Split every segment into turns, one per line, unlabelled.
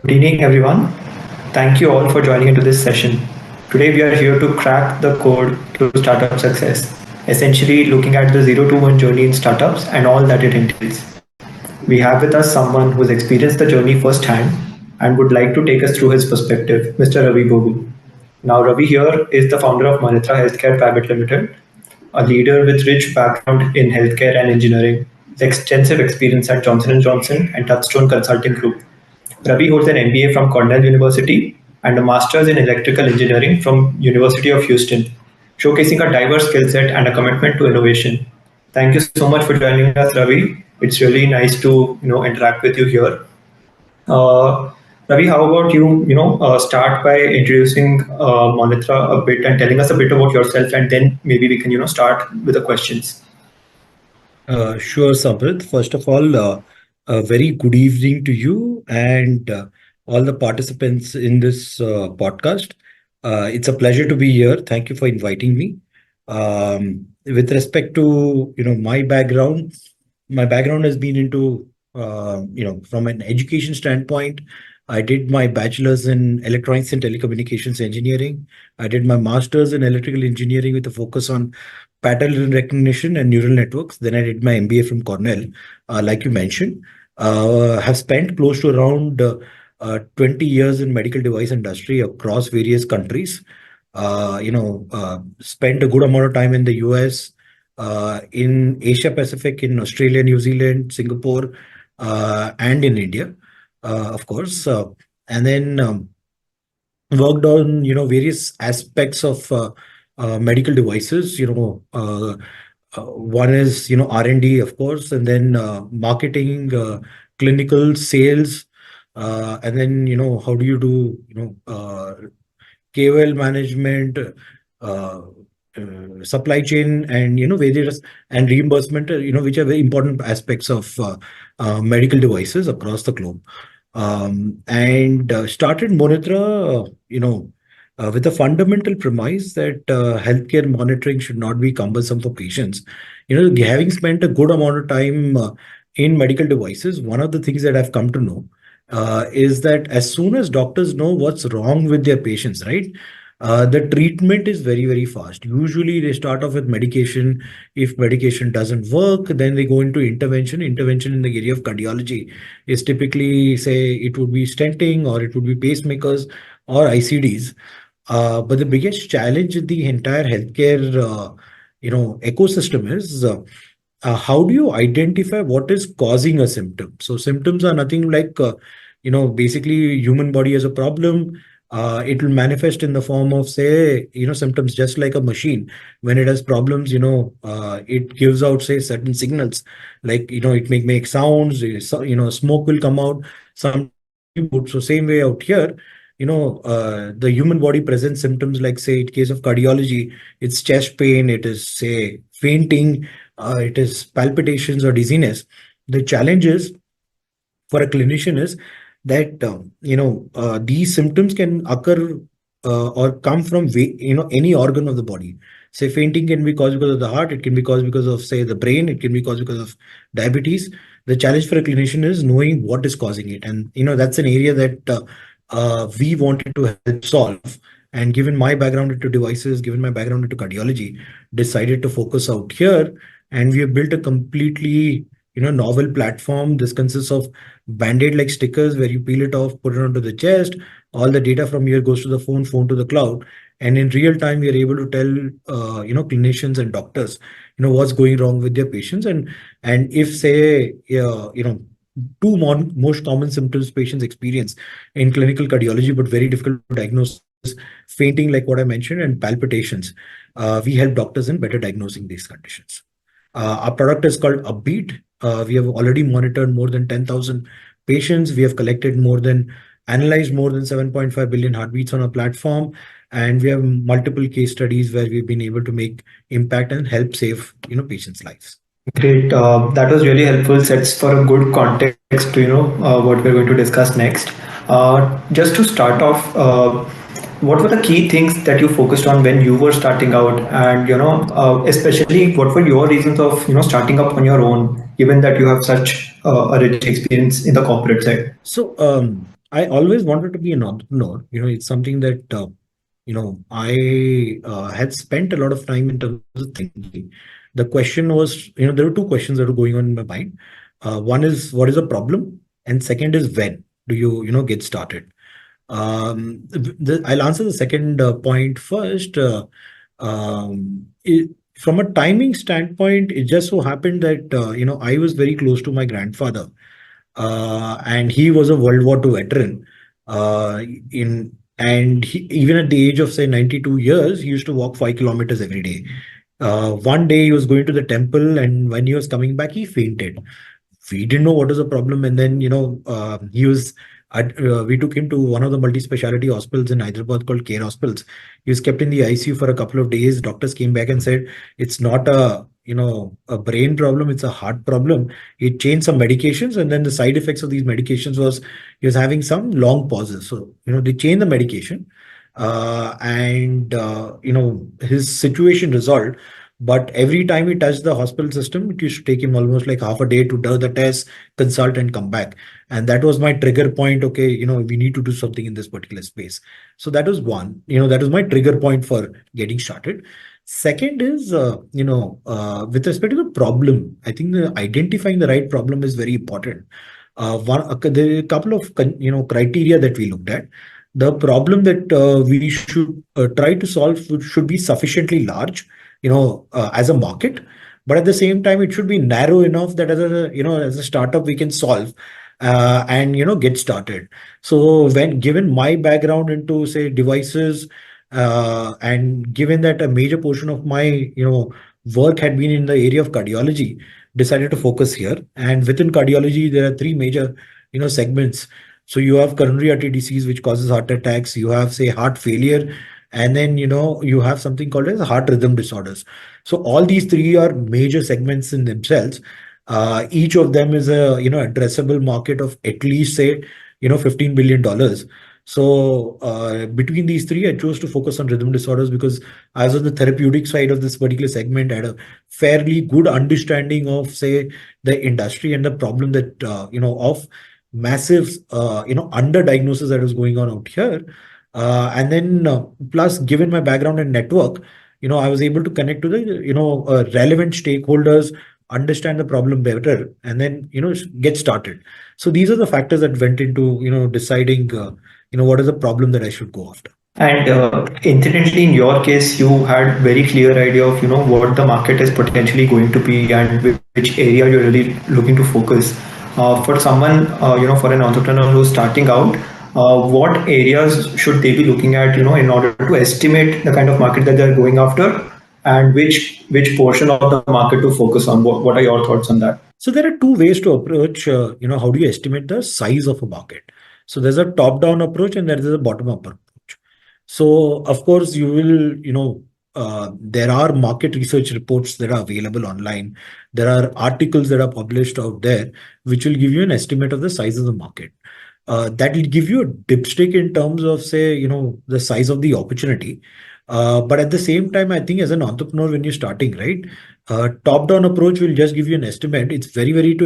Good evening, everyone. Thank you all for joining into this session. Today, we are here to crack the code to startup success, essentially looking at the 0 to 1 journey in startups and all that it entails. We have with us someone who's experienced the journey firsthand and would like to take us through his perspective, Mr. Ravi Bhogu. Now, Ravi here is the founder of Manra Healthcare Private Limited, a leader with rich background in healthcare and engineering, with extensive experience at Johnson& Johnson and Touchstone Consulting Group. Ravi holds an MBA from Cornell University and a master's in electrical engineering from University of Houston, showcasing a diverse skill set and a commitment to innovation. Thank you so much for joining us, Ravi. It's really nice to interact with you here. Uh, Ravi, how about you? Start by introducing Monitra a bit and telling us a bit about yourself, and then maybe we can start with the questions.
Sure, Samridh. First of all, a very good evening to you and all the participants in this podcast. It's a pleasure to be here. Thank you for inviting me. With respect to my background has been into from an education standpoint. I did my bachelor's in electronics and telecommunications engineering. I did my master's in electrical engineering with a focus on pattern recognition and neural networks. Then I did my MBA from Cornell, like you mentioned. Have spent close to around 20 years in medical device industry across various countries. Spent a good amount of time in the US, in Asia Pacific, in Australia, New Zealand, Singapore, and in India, of course. And then worked on various aspects of medical devices. One is R&D, of course, and then marketing, clinical sales, and then how do you do KOL management, uh, supply chain, and various and reimbursement, which are very important aspects of medical devices across the globe. And started Monitra, with a fundamental premise that healthcare monitoring should not be cumbersome for patients. Having spent a good amount of time in medical devices, one of the things that I've come to know is that as soon as doctors know what's wrong with their patients, right? The treatment is very, very fast. Usually, they start off with medication. If medication doesn't work, then they go into intervention. Intervention in the area of cardiology is typically, say, it would be stenting or it would be pacemakers or ICDs. But the biggest challenge in the entire healthcare, ecosystem is how do you identify what is causing a symptom? So symptoms are nothing like, basically human body has a problem. It will manifest in the form of, say, symptoms, just like a machine. When it has problems, it gives out, say, certain signals, like, it may make sounds, smoke will come out, some. So same way out here, the human body presents symptoms like, say, in case of cardiology, it's chest pain, it is, say, fainting, it is palpitations or dizziness. The challenge is for a clinician is that these symptoms can occur or come from any organ of the body. Say fainting can be caused because of the heart, it can be caused because of, say, the brain, it can be caused because of diabetes. The challenge for a clinician is knowing what is causing it, and that's an area that we wanted to help solve. And given my background into devices, given my background into cardiology, decided to focus out here. And we have built a completely novel platform. This consists of band-aid like stickers where you peel it off, put it onto the chest. All the data from here goes to the phone to the cloud. And in real time, we are able to tell clinicians and doctors what's going wrong with their patients. And if, say, two most common symptoms patients experience in clinical cardiology, but very difficult to diagnose, fainting, like what I mentioned, and palpitations. We help doctors in better diagnosing these conditions. Our product is called Upbeat. We have already monitored more than 10,000 patients. We have analyzed more than 7.5 billion heartbeats on our platform. And we have multiple case studies where we've been able to make impact and help save, patients' lives.
Great. That was really helpful. Sets for a good context to what we're going to discuss next. Just to start off, what were the key things that you focused on when you were starting out, and especially what were your reasons of starting up on your own, given that you have such a rich experience in the corporate side?
So, I always wanted to be an entrepreneur. It's something that I had spent a lot of time in terms of thinking. The question was, there were two questions that were going on in my mind. One is, what is the problem, and second is, when do you get started? I'll answer the second point first. From a timing standpoint, it just so happened that I was very close to my grandfather, and he was a World War II veteran. In and even at the age of say 92 years, he used to walk 5 kilometers every day. One day he was going to the temple, and when he was coming back, he fainted. We didn't know what was the problem, and then he was. We took him to one of the multi-speciality hospitals in Hyderabad called Care Hospitals. He was kept in the ICU for a couple of days. Doctors came back and said it's not a brain problem; it's a heart problem. He changed some medications, and then the side effects of these medications was he was having some long pauses. So they changed the medication, and his situation resolved. But every time he touched the hospital system, it used to take him almost like half a day to do the test, consult, and come back. And that was my trigger point. Okay, we need to do something in this particular space. So that was one. That was my trigger point for getting started. Second is, with respect to the problem, I think identifying the right problem is very important. There are a couple of criteria that we looked at. The problem that we should try to solve should be sufficiently large, as a market, but at the same time, it should be narrow enough that as a startup, we can solve and get started. So when given my background into say devices, and given that a major portion of my work had been in the area of cardiology, decided to focus here. And within cardiology, there are three major segments. So you have coronary artery disease, which causes heart attacks. You have say heart failure, and then you have something called as heart rhythm disorders. So all these three are major segments in themselves. Each of them is a addressable market of at least say $15 billion. So between these three, I chose to focus on rhythm disorders because I was on the therapeutic side of this particular segment. I had a fairly good understanding of say the industry and the problem that of massive underdiagnosis that was going on out here. And then plus, given my background in network, I was able to connect to the relevant stakeholders, understand the problem better, and then get started. So these are the factors that went into deciding what is the problem that I should go after.
And incidentally, in your case, you had very clear idea of what the market is potentially going to be and which area you're really looking to focus. For someone, for an entrepreneur who's starting out, what areas should they be looking at, in order to estimate the kind of market that they're going after, and which portion of the market to focus on? What are your thoughts on that?
So there are two ways to approach, how do you estimate the size of a market? So there's a top-down approach and there is a bottom-up approach. So of course you will, there are market research reports that are available online. There are articles that are published out there, which will give you an estimate of the size of the market. That will give you a dipstick in terms of say, the size of the opportunity. But at the same time, I think as an entrepreneur, when you're starting, right, top-down approach will just give you an estimate. It's very, very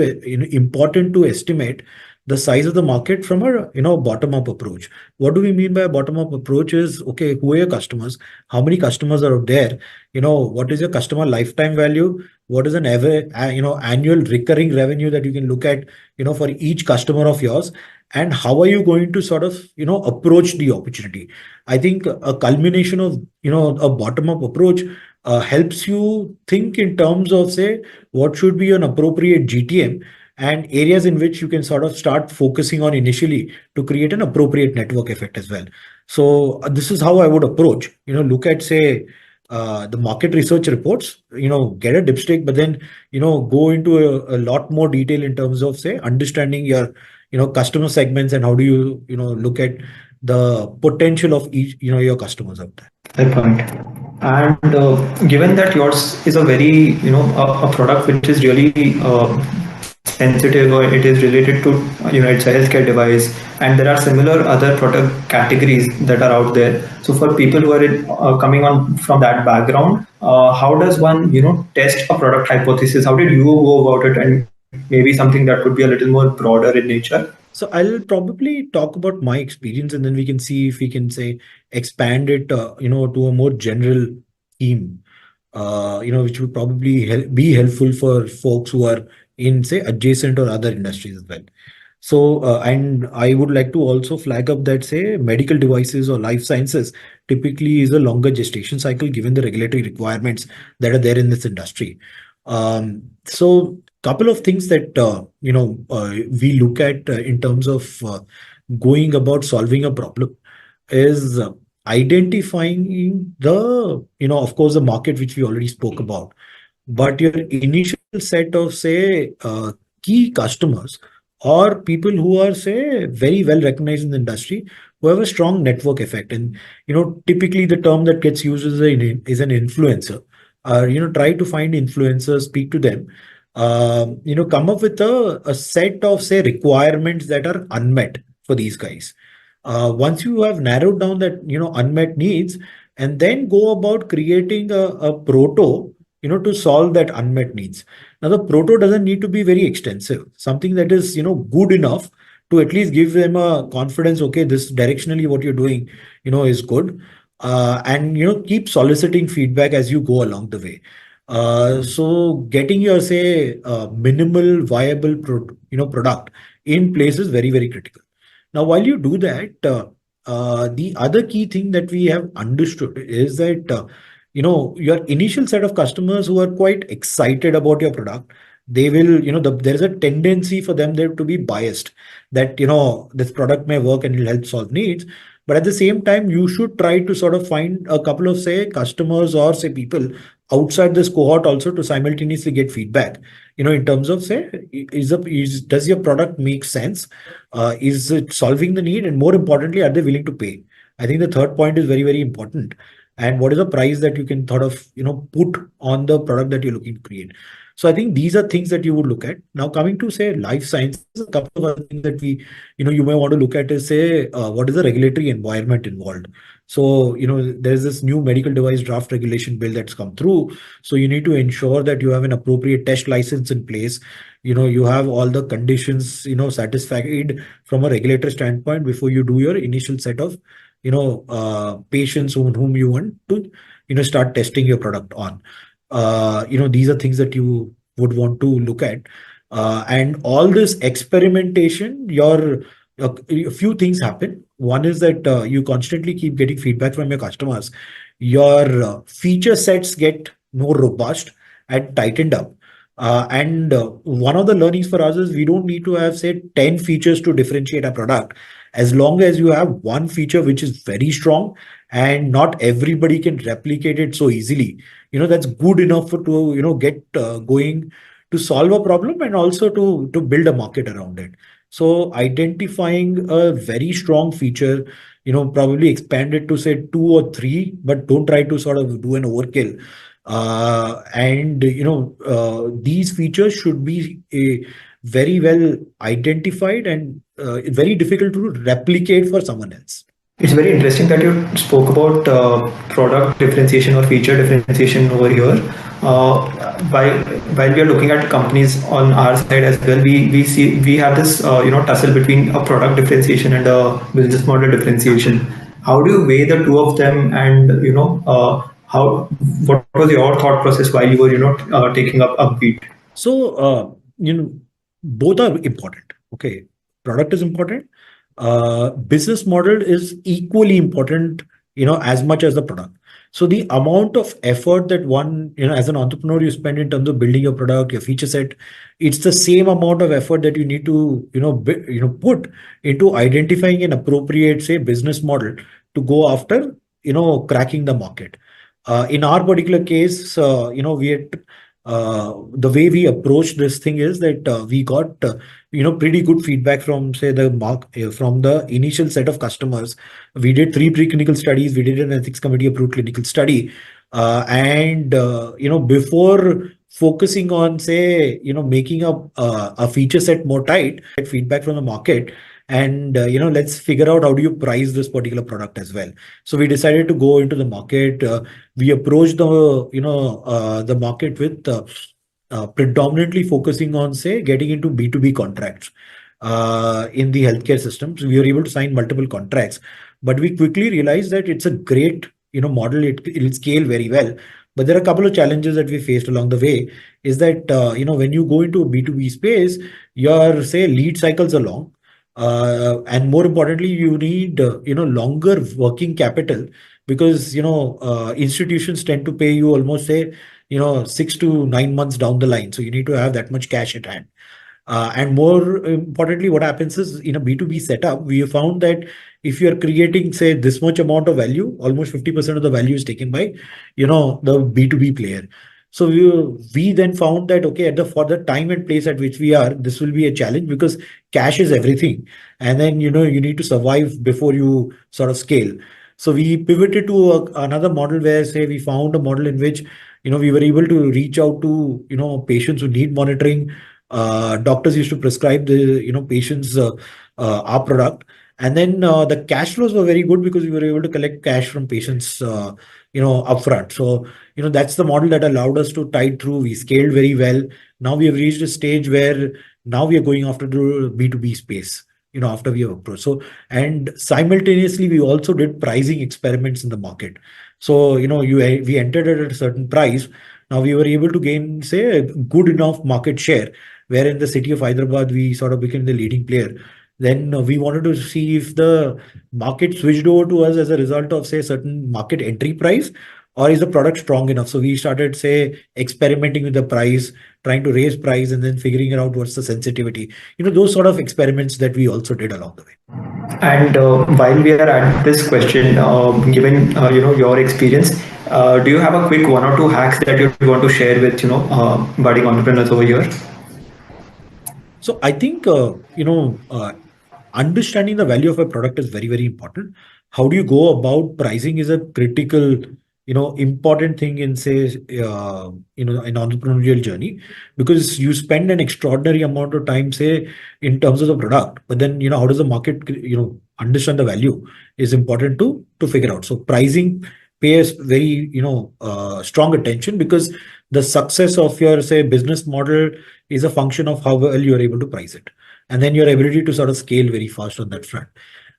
important to estimate the size of the market from a bottom-up approach. What do we mean by a bottom-up approach is, okay, who are your customers? How many customers are out there? What is your customer lifetime value? What is an ever annual recurring revenue that you can look at for each customer of yours? And how are you going to sort of approach the opportunity? I think a culmination of a bottom-up approach helps you think in terms of say what should be an appropriate GTM and areas in which you can sort of start focusing on initially to create an appropriate network effect as well. So this is how I would approach. Look at say the market research reports. Get a dipstick, but then go into a lot more detail in terms of say understanding your customer segments and how do you look at the potential of each your customers out there.
Fair point. And given that yours is a very, a product which is really sensitive, or it is related to, it's a healthcare device, and there are similar other product categories that are out there. So for people who are coming on from that background, how does one, test a product hypothesis? How did you go about it? And maybe something that could be a little more broader in nature.
So I'll probably talk about my experience, and then we can see if we can say expand it, to a more general theme, which would probably be helpful for folks who are in, say, adjacent or other industries as well. So, and I would like to also flag up that, say, medical devices or life sciences typically is a longer gestation cycle given the regulatory requirements that are there in this industry. So, couple of things that we look at in terms of going about solving a problem is identifying the, of course, the market which we already spoke about, but your initial set of, say, key customers or people who are, say, very well recognized in the industry, who have a strong network effect. And typically the term that gets used is an influencer. Try to find influencers, speak to them, come up with a set of, say, requirements that are unmet for these guys. Once you have narrowed down that unmet needs, and then go about creating a proto to solve that unmet needs. Now, the proto doesn't need to be very extensive. Something that is, good enough to at least give them a confidence. Okay, this directionally what you're doing, is good. And keep soliciting feedback as you go along the way. So getting your, say, minimal viable product in place is very, very critical. Now, while you do that, the other key thing that we have understood is that your initial set of customers who are quite excited about your product, they will, there's a tendency for them there to be biased that this product may work and it'll help solve needs. But at the same time, you should try to sort of find a couple of, say, customers or, say, people outside this cohort also to simultaneously get feedback. In terms of, say, does your product make sense? Is it solving the need? And more importantly, are they willing to pay? I think the third point is very, very important. And what is the price that you can sort of, put on the product that you're looking to create? So I think these are things that you would look at. Now, coming to, say, life sciences, a couple of other things that you may want to look at is, say, what is the regulatory environment involved? So, there's this new medical device draft regulation bill that's come through. So you need to ensure that you have an appropriate test license in place. You have all the conditions, satisfied from a regulator standpoint before you do your initial set of, patients whom you want to, start testing your product on. These are things that you would want to look at. And all this experimentation, a few things happen. One is that you constantly keep getting feedback from your customers. Your feature sets get more robust and tightened up. And one of the learnings for us is we don't need to have, say, 10 features to differentiate a product. As long as you have one feature which is very strong and not everybody can replicate it so easily, that's good enough to, get going to solve a problem and also to build a market around it. So identifying a very strong feature, probably expand it to, say, two or three, but don't try to sort of do an overkill. And these features should be very well identified and very difficult to replicate for someone else.
It's very interesting that you spoke about product differentiation or feature differentiation over here. Uh, while while we are looking at companies on our side as well, we have this tussle between a product differentiation and a business model differentiation. How do you weigh the two of them, and how what was your thought process while you were taking up Upbeat?
So, both are important. Okay. Product is important. Business model is equally important, as much as the product. So the amount of effort that one, as an entrepreneur, you spend in terms of building your product, your feature set, it's the same amount of effort that you need to, put into identifying an appropriate, say, business model to go after, cracking the market. In our particular case, we had the way we approach this thing is that we got pretty good feedback from, say, from the initial set of customers. We did 3 preclinical studies. We did an ethics committee approved clinical study, and before focusing on, say, making up a feature set more tight, get feedback from the market, and let's figure out how do you price this particular product as well. So we decided to go into the market. We approached the market with predominantly focusing on, say, getting into B2B contracts. in the healthcare system. So we were able to sign multiple contracts, but we quickly realized that it's a great, model. It'll scale very well. But there are a couple of challenges that we faced along the way. Is that when you go into a B2B space, your say lead cycles are long, and more importantly, you need longer working capital, because institutions tend to pay you almost say 6 to 9 months down the line. So you need to have that much cash at hand. And more importantly, what happens is in a B2B setup, we have found that if you're creating, say, this much amount of value, almost 50% of the value is taken by, the B2B player. So we then found that, okay, for the time and place at which we are, this will be a challenge, because cash is everything. And then, you need to survive before you sort of scale. So we pivoted to another model where, say, we found a model in which, we were able to reach out to, patients who need monitoring. Doctors used to prescribe the patients our product, and then the cash flows were very good because we were able to collect cash from patients upfront. So that's the model that allowed us to tide through. We scaled very well. Now we have reached a stage where now we are going after the B2B space, after we have approached. So, and simultaneously we also did pricing experiments in the market. So we entered at a certain price. Now we were able to gain, say, a good enough market share, where in the city of Hyderabad, we sort of became the leading player. Then we wanted to see if the market switched over to us as a result of, say, certain market entry price, or is the product strong enough? So we started, say, experimenting with the price, trying to raise price, and then figuring out what's the sensitivity. Those sort of experiments that we also did along the way.
And while we are at this question, given your experience, do you have a quick one or two hacks that you'd want to share with budding entrepreneurs over here?
So I think understanding the value of a product is very, very important. How do you go about pricing is a critical, important thing in, say, an entrepreneurial journey, because you spend an extraordinary amount of time, say, in terms of the product, but then how does the market understand the value is important to figure out. So pricing pays very strong attention, because the success of your, say, business model is a function of how well you are able to price it, and then your ability to sort of scale very fast on that front.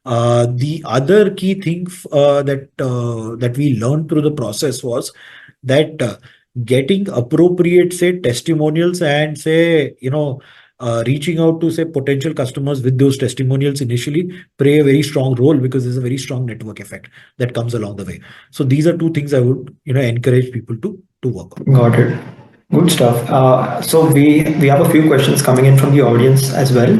The other key thing that we learned through the process was that getting appropriate, say, testimonials, and, say, reaching out to, say, potential customers with those testimonials initially play a very strong role, because there's a very strong network effect that comes along the way. So these are two things I would encourage people to work on.
Got it. Good stuff. So we have a few questions coming in from the audience as well.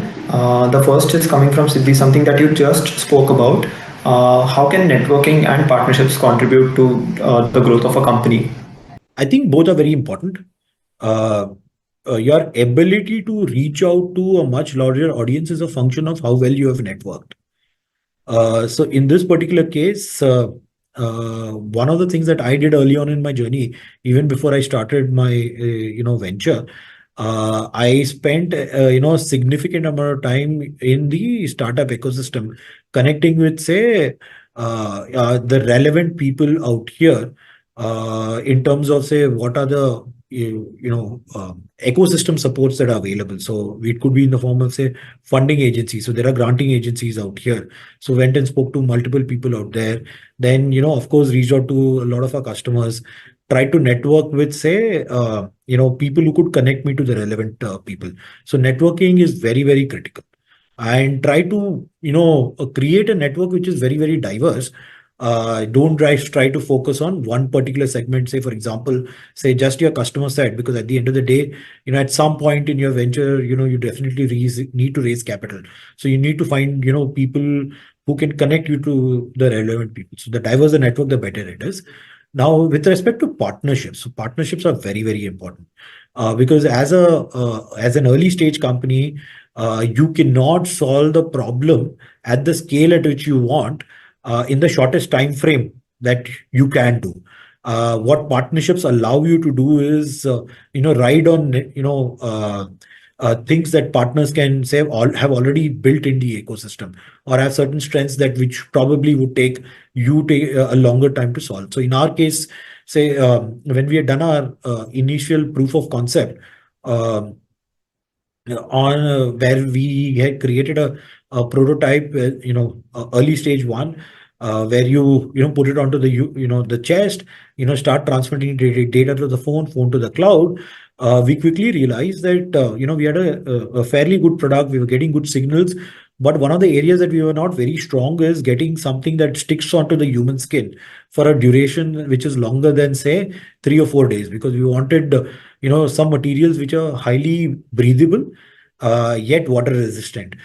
The first is coming from Siddhi, something that you just spoke about. How can networking and partnerships contribute to the growth of a company?
I think both are very important. Uh, your ability to reach out to a much larger audience is a function of how well you have networked. So in this particular case, one of the things that I did early on in my journey, even before I started my venture, I spent a significant amount of time in the startup ecosystem, connecting with, say, the relevant people out here, in terms of, say, what are the ecosystem supports that are available. So it could be in the form of, say, funding agencies. So there are granting agencies out here. So went and spoke to multiple people out there. Then, of course, reached out to a lot of our customers, tried to network with, say, people who could connect me to the relevant people. So networking is very, very critical. And try to, create a network which is very, very diverse. Don't try to focus on one particular segment, say, for example, say just your customer side, because at the end of the day, at some point in your venture, you definitely need to raise capital. So you need to find, people who can connect you to the relevant people. So the diverse the network, the better it is. Now, with respect to partnerships, so partnerships are very, very important, because as an early stage company, you cannot solve the problem at the scale at which you want, in the shortest time frame that you can do. What partnerships allow you to do is, ride on, things that partners can say have already built in the ecosystem, or have certain strengths that which probably would take you a longer time to solve. So in our case, say, when we had done our initial proof of concept, um, on where we had created a prototype, early stage one, where you put it onto the the chest, start transmitting data to the phone to the cloud. We quickly realized that we had a fairly good product. We were getting good signals, but one of the areas that we were not very strong is getting something that sticks onto the human skin for a duration which is longer than, say, 3 or 4 days, because we wanted some materials which are highly breathable, yet water resistant.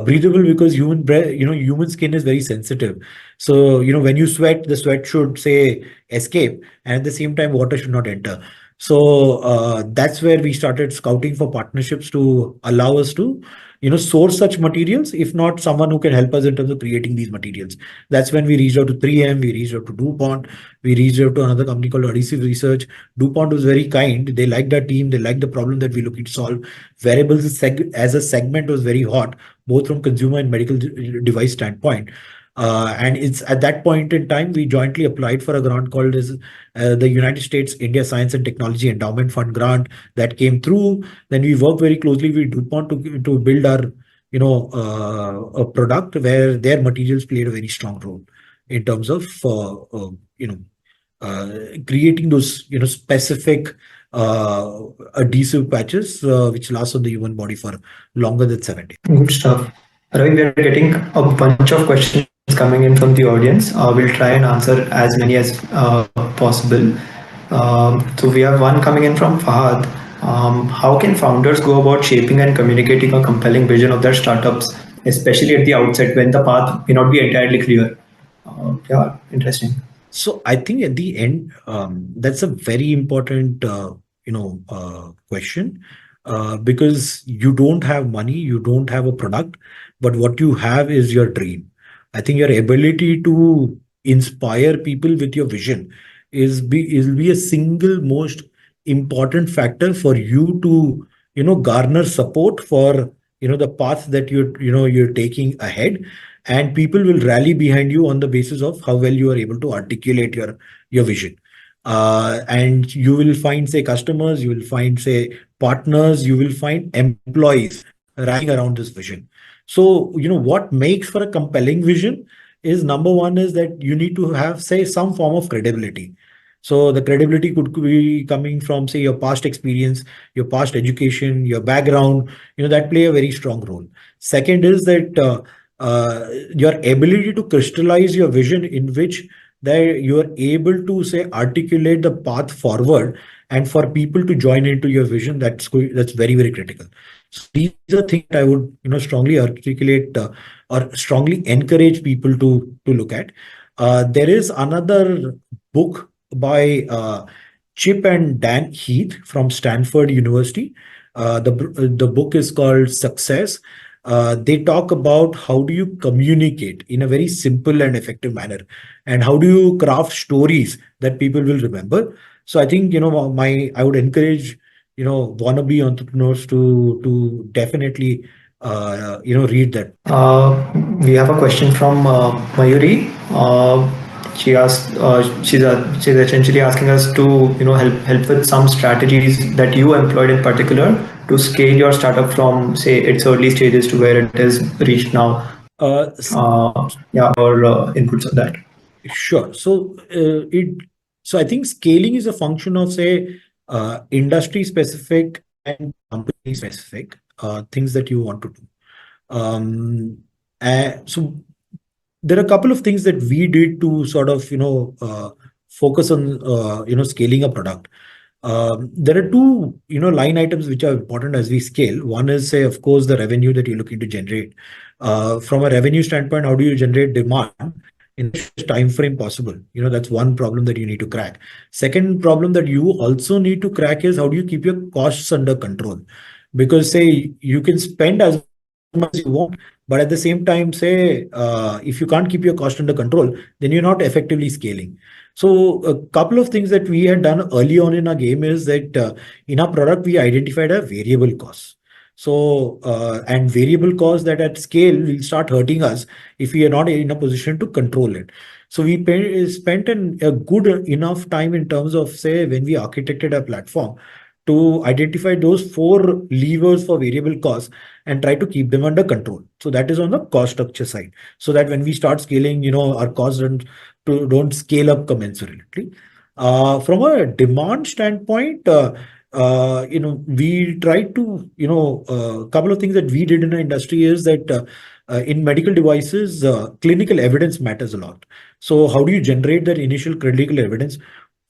Breathable because human breath, human skin is very sensitive. So when you sweat, the sweat should, say, escape, and at the same time water should not enter. So that's where we started scouting for partnerships to allow us to source such materials, if not someone who can help us in terms of creating these materials. That's when we reached out to 3M, we reached out to DuPont, we reached out to another company called Adhesive Research. DuPont was very kind. They liked our team, they liked the problem that we're looking to solve. Wearables as a segment was very hot, both from consumer and medical device standpoint. And it's at that point in time we jointly applied for a grant called as the United States India Science and Technology Endowment Fund grant that came through. Then we worked very closely with DuPont to build our a product where their materials played a very strong role in terms of creating those specific adhesive patches which last on the human body for longer than 7 days.
Good stuff. Ravi, we are getting a bunch of questions coming in from the audience. We'll try and answer as many as possible. So we have one coming in from Fahad. How can founders go about shaping and communicating a compelling vision of their startups, especially at the outset when the path may not be entirely clear? Yeah, interesting.
So I think at the end, that's a very important, question, because you don't have money, you don't have a product, but what you have is your dream. I think your ability to inspire people with your vision is a single most important factor for you to garner support for the path that you're taking ahead, and people will rally behind you on the basis of how well you are able to articulate your vision. And you will find, say, customers, you will find, say, partners, you will find employees rallying around this vision. So what makes for a compelling vision is, number one is that you need to have, say, some form of credibility. So the credibility could be coming from, say, your past experience, your past education, your background, that play a very strong role. Second is that your ability to crystallize your vision, in which that you are able to, say, articulate the path forward, and for people to join into your vision. That's very, very critical. So these are things that I would strongly articulate, or strongly encourage people to look at. There is another book by Chip and Dan Heath from Stanford University. The book is called Success. They talk about how do you communicate in a very simple and effective manner, and how do you craft stories that people will remember. So I think I would encourage wannabe entrepreneurs to definitely read that.
We have a question from Mayuri. She asked, she's essentially asking us to help with some strategies that you employed in particular to scale your startup from, say, its early stages to where it is reached now.
Uh,
Yeah, or inputs of that.
Sure. So I think scaling is a function of, say, industry specific and company specific things that you want to do. So there are a couple of things that we did to sort of focus on scaling a product. There are two line items which are important as we scale. One is, say, of course, the revenue that you're looking to generate. From a revenue standpoint, how do you generate demand in the shortest time frame possible? That's one problem that you need to crack. Second problem that you also need to crack is, how do you keep your costs under control? Because, say, you can spend as much as you want, but at the same time, say, if you can't keep your cost under control, then you're not effectively scaling. So a couple of things that we had done early on in our game is that in our product, we identified a variable cost. So, and variable costs that at scale will start hurting us if we are not in a position to control it. So we spent a good enough time in terms of, say, when we architected our platform, to identify those four levers for variable costs and try to keep them under control. So that is on the cost structure side. So that when we start scaling, our costs don't scale up commensurately. From a demand standpoint, we try to, a couple of things that we did in the industry is that in medical devices, clinical evidence matters a lot. So how do you generate that initial clinical evidence?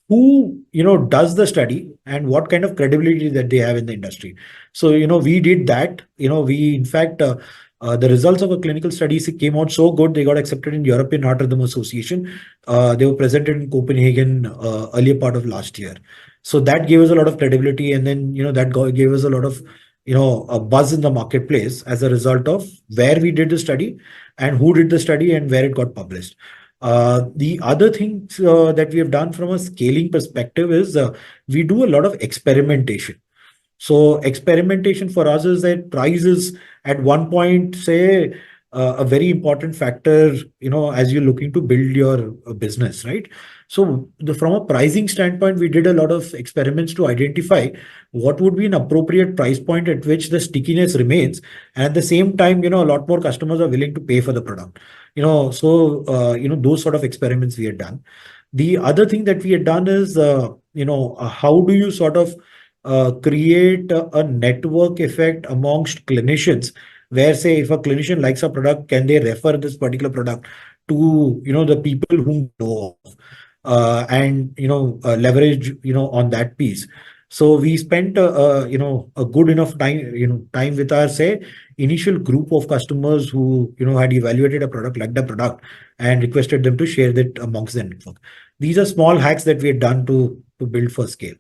Who does the study and what kind of credibility that they have in the industry? So we did that. We in fact the results of a clinical study came out so good they got accepted in European Heart Rhythm Association. They were presented in Copenhagen earlier part of last year. So that gave us a lot of credibility, and then gave us a lot of a buzz in the marketplace as a result of where we did the study and who did the study and where it got published. The other things that we have done from a scaling perspective is we do a lot of experimentation. So experimentation for us is that price is at one point, say, a very important factor, as you're looking to build your business, right? So from a pricing standpoint, we did a lot of experiments to identify what would be an appropriate price point at which the stickiness remains. And at the same time, a lot more customers are willing to pay for the product. Those sort of experiments we had done. The other thing that we had done is, how do you sort of create a network effect amongst clinicians, where say if a clinician likes a product, can they refer this particular product to the people whom they know of, and leverage on that piece. So we spent a good enough time with our, say, initial group of customers who had evaluated a product, liked the product, and requested them to share that amongst their network. These are small hacks that we had done to build for scale.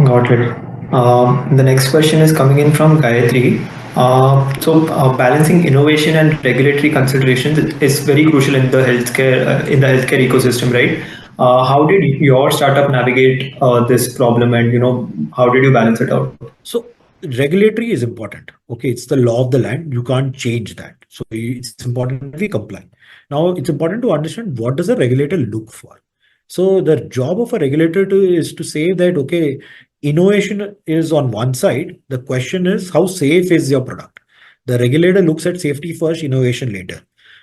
Got it. The next question is coming in from Gayatri. Balancing innovation and regulatory considerations is very crucial in the healthcare ecosystem, right? How did your startup navigate this problem, and how did you balance it out?
So regulatory is important. Okay, it's the law of the land. You can't change that. So it's important that we comply. Now it's important to understand what does a regulator look for. So the job of a regulator is to say that, okay, innovation is on one side. The question is, how safe is your product? The regulator looks at safety first, innovation later.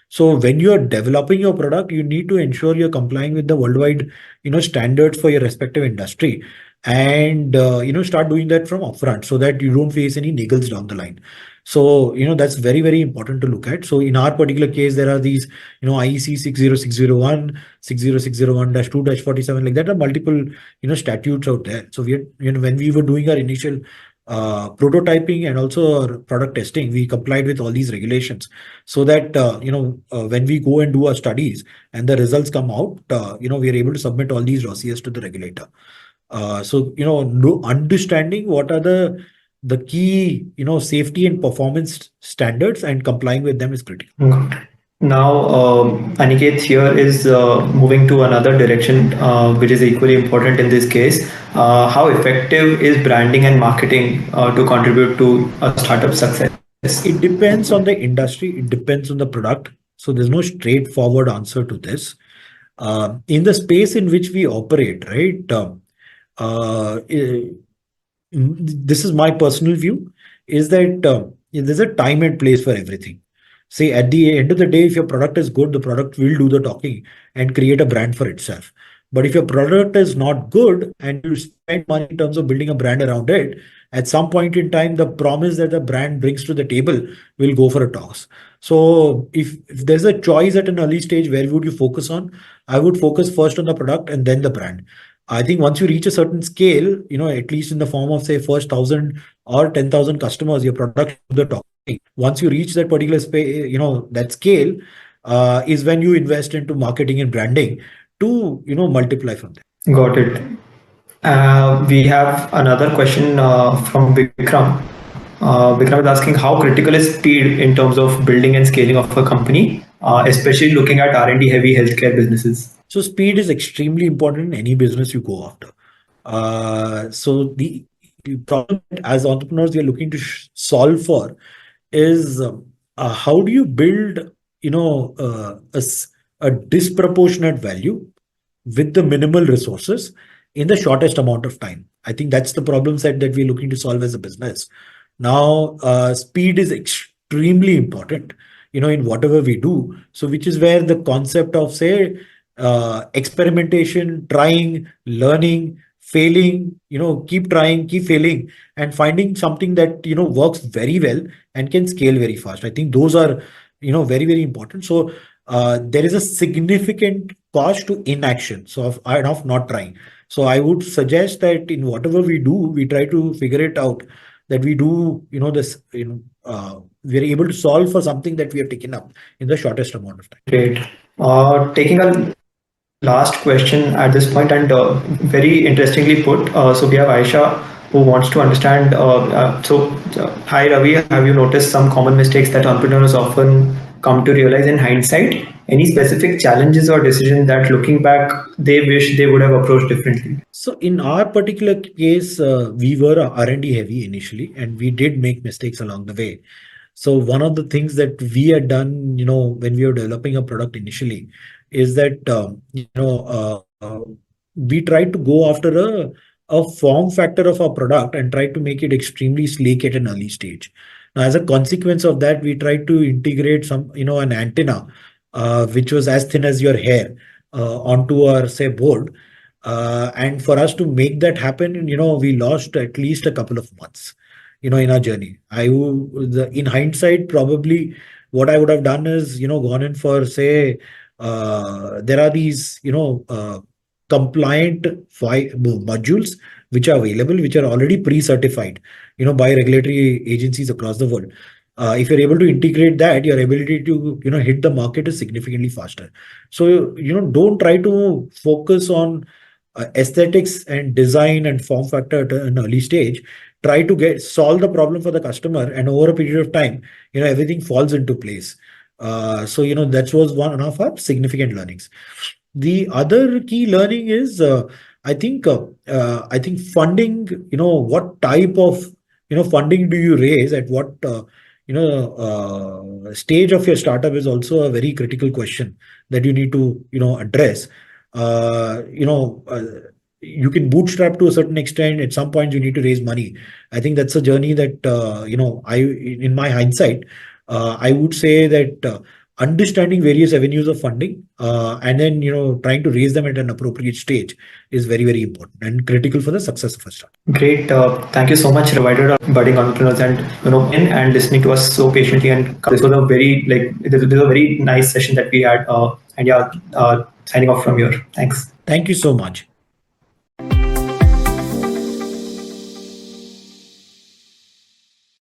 So when you are developing your product, you need to ensure you're complying with the worldwide, standards for your respective industry, and start doing that from upfront so that you don't face any niggles down the line. So that's very, very important to look at. So in our particular case, there are these IEC 60601, 60601-2-47, like that are multiple statutes out there. So we when we were doing our initial prototyping and also our product testing, we complied with all these regulations, so that when we go and do our studies and the results come out, we are able to submit all these dossiers to the regulator. Understanding what are the key safety and performance standards and complying with them is critical.
Now, Aniket here is moving to another direction, which is equally important in this case. How effective is branding and marketing to contribute to a startup success?
It depends on the industry. It depends on the product. So there's no straightforward answer to this. In the space in which we operate, right? This is my personal view, is that there's a time and place for everything. Say at the end of the day, if your product is good, the product will do the talking and create a brand for itself. But if your product is not good and you spend money in terms of building a brand around it, at some point in time, the promise that the brand brings to the table will go for a toss. So if there's a choice at an early stage, where would you focus on? I would focus first on the product and then the brand. I think once you reach a certain scale, at least in the form of, say, first 1,000 or 10,000 customers, your product do the talking. Once you reach that particular space, that scale, is when you invest into marketing and branding to, multiply from there.
Got it. We have another question from Vikram. Vikram is asking, how critical is speed in terms of building and scaling of a company, especially looking at R&D heavy healthcare businesses?
So speed is extremely important in any business you go after. So the problem that as entrepreneurs we are looking to solve for is, how do you build a disproportionate value with the minimal resources in the shortest amount of time. I think that's the problem set that we're looking to solve as a business. Now, speed is extremely important, in whatever we do. So, which is where the concept of, say, experimentation, trying, learning, failing, keep trying, keep failing, and finding something that, works very well and can scale very fast. I think those are, very, very important. So, there is a significant cost to inaction. So, of not trying. So I would suggest that in whatever we do, we try to figure it out, that we do, this, we are able to solve for something that we have taken up in the shortest amount of time.
Great. Taking a last question at this point, and very interestingly put. So we have Aisha who wants to understand. Hi Ravi, have you noticed some common mistakes that entrepreneurs often come to realize in hindsight? Any specific challenges or decisions that looking back they wish they would have approached differently?
So in our particular case, we were R&D heavy initially, and we did make mistakes along the way. So one of the things that we had done, when we were developing a product initially, is that we tried to go after a form factor of our product and try to make it extremely sleek at an early stage. Now, as a consequence of that, we tried to integrate an antenna, which was as thin as your hair, onto our, say, board. And for us to make that happen, we lost at least a couple of months, in our journey. In hindsight, probably what I would have done is, gone in for, say, there are these, compliant modules which are available, which are already pre-certified, by regulatory agencies across the world. If you're able to integrate that, your ability to, hit the market is significantly faster. So, don't try to focus on aesthetics and design and form factor at an early stage. Try to solve the problem for the customer, and over a period of time, everything falls into place. So that was one of our significant learnings. The other key learning is, I think funding. What type of funding do you raise at what stage of your startup is also a very critical question that you need to address. You can bootstrap to a certain extent. At some point, you need to raise money. I think that's a journey that in my hindsight, I would say that understanding various avenues of funding, and then trying to raise them at an appropriate stage is very, very important and critical for the success of a startup.
Great. Thank you so much, Provider of budding entrepreneurs, and in and listening to us so patiently. And this was a very this was a very nice session that we had. And yeah, signing off from here. Thanks.
Thank you so much.